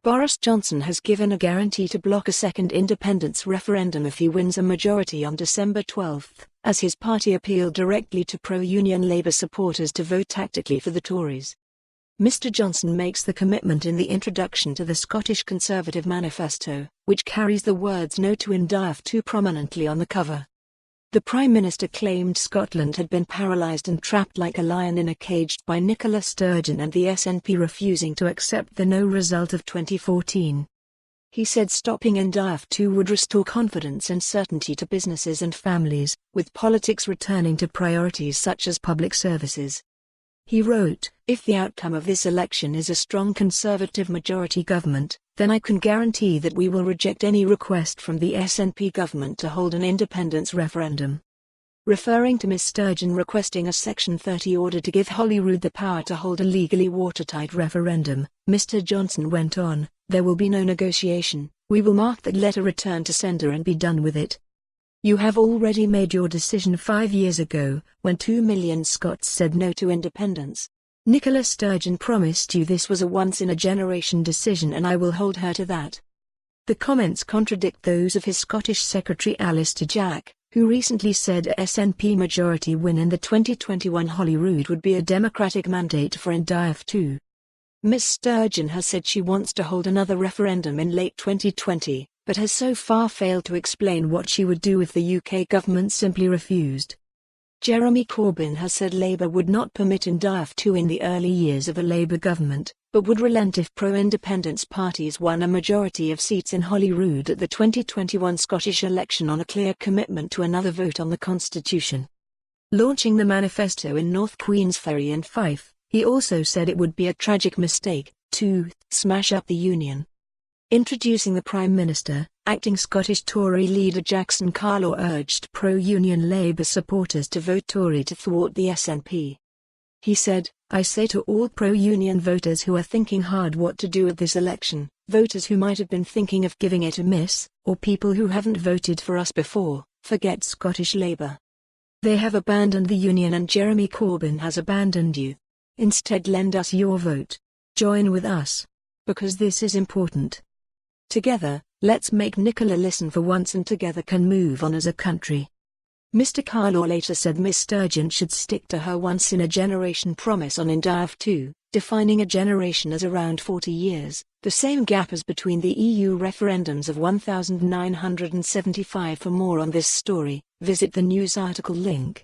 Boris Johnson has given a guarantee to block a second independence referendum if he wins a majority on December 12, as his party appealed directly to pro-union Labour supporters to vote tactically for the Tories. Mr Johnson makes the commitment in the introduction to the Scottish Conservative manifesto, which carries the words "No to Indyref2" prominently on the cover. The Prime Minister claimed Scotland had been paralysed and trapped like a lion in a cage by Nicola Sturgeon and the SNP refusing to accept the no result of 2014. He said stopping Indyref2 would restore confidence and certainty to businesses and families, with politics returning to priorities such as public services. He wrote, "If the outcome of this election is a strong Conservative majority government, then I can guarantee that we will reject any request from the SNP government to hold an independence referendum." Referring to Ms Sturgeon requesting a Section 30 order to give Holyrood the power to hold a legally watertight referendum, Mr Johnson went on, "There will be no negotiation, we will mark that letter return to sender and be done with it. You have already made your decision 5 years ago, when 2 million Scots said no to independence. Nicola Sturgeon promised you this was a once-in-a-generation decision and I will hold her to that." The comments contradict those of his Scottish Secretary Alistair Jack, who recently said a SNP majority win in the 2021 Holyrood would be a democratic mandate for Indyref2. Ms Sturgeon has said she wants to hold another referendum in late 2020, but has so far failed to explain what she would do if the UK government simply refused. Jeremy Corbyn has said Labour would not permit Indyref2 in the early years of a Labour government, but would relent if pro-independence parties won a majority of seats in Holyrood at the 2021 Scottish election on a clear commitment to another vote on the constitution. Launching the manifesto in North Queensferry and Fife, he also said it would be a tragic mistake to smash up the union. Introducing the Prime Minister, acting Scottish Tory leader Jackson Carlaw urged pro-union Labour supporters to vote Tory to thwart the SNP. He said, "I say to all pro-union voters who are thinking hard what to do at this election, voters who might have been thinking of giving it a miss, or people who haven't voted for us before, forget Scottish Labour. They have abandoned the union and Jeremy Corbyn has abandoned you. Instead, lend us your vote. Join with us. Because this is important. Together, let's make Nicola listen for once and together can move on as a country." Mr Carlaw later said Ms Sturgeon should stick to her once-in-a-generation promise on Indyref2, defining a generation as around 40 years, the same gap as between the EU referendums of 1975. For more on this story, visit the news article link.